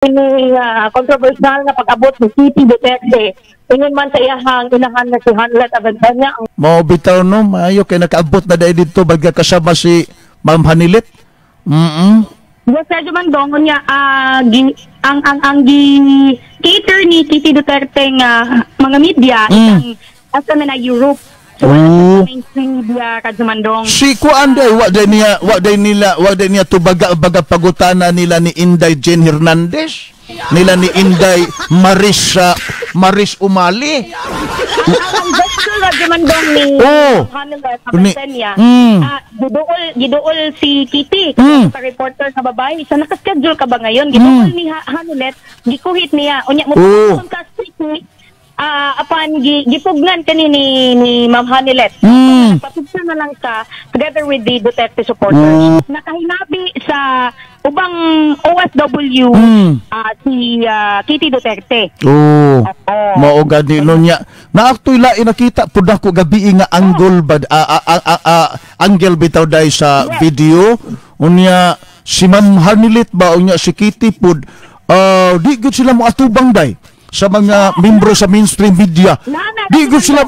Ini kontrobersyal na pag-abot ni Kitty Duterte. Ingon man sa iyahang inahan na si Hanlet Abantanya. Mao bitaw no, maayo kay nakaabot na dai dito bagya kasama si Ma'am Hanilet. Yes, medyo man dongon niya ang cater ni Kitty Duterte nga mga media isang asa na Europe. So, mainstream media kadumandong. Si kuanday wa day niya to baga pagutana nila ni Inday Jane Hernandez, nila ni Inday Maris Umali. Ang gusto kadumandong ni Hanelet Abantanya. Giduol si Kitty sa reporter sa babae. Sa naka-schedule ka ba ngayon? Giduol ni Hanelet, gikuhit niya. Unya mo ka strictly apan gipugnan kani ni Ma'am Hanilet. Patugsa na lang sa together with the Duterte supporters. Nakahinabi sa ubang OFW si Kitty Duterte. Mao gani no nya. Naaktoy lain nakita pud ako gabi nga angle angle bitaw dai sa video. Unya si Ma'am Hanilet ba unya si Kitty pud di gud sila mo atubang dai sa mga membro sa mainstream media. Di ko sila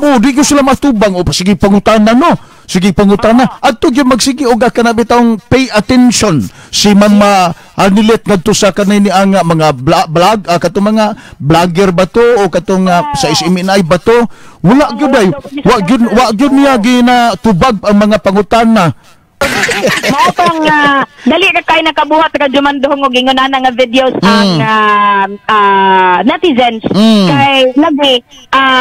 matubang o sige pangutana no. Sige pangutana. Adto gyud magsige og kana bitawng pay attention si Mama Hanilet ngadto sa kanay ni anga mga vlog kato mga vlogger ba to o katong sa SMNI ba to. Wala gyud ay. Wa gyud niya ginatubag ang mga pangutana. Mao pang dali ka kay nakabuhat ka dumandong og ingon ana nga videos ang netizens kay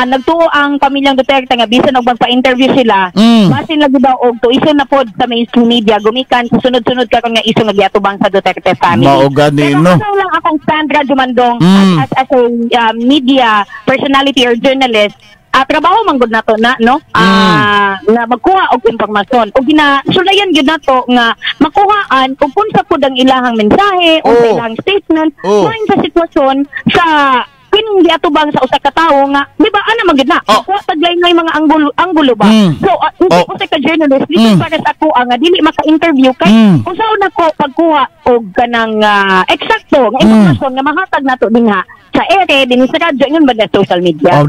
nagtuo ang pamilyang Duterte nga bisan og magpa-interview sila basin lagi daw og tuison na pod sa mainstream media gumikan sa sunod-sunod karon nga iso nga giatubang sa Duterte family. Mao gani no. Pero lang akong Sandra Dumandong as a media personality or journalist. Trabaho man gud nato na no na magkuha og impormasyon og ginasulayan gyud nato nga makuhaan kung unsa pud ang ilahang mensahe o ilang statement ngayon sa sitwasyon sa kining giatubang sa usa ka tawo nga di ba ana man gyud na kuha taglay nga mga anggulo ba so hindi ko sa journalist dito para sa ako nga dili maka-interview kay usaw na ko pagkuha og kanang eksakto nga impormasyon nga mahatag nato dinha sa ere din sa radyo ngon ba social media.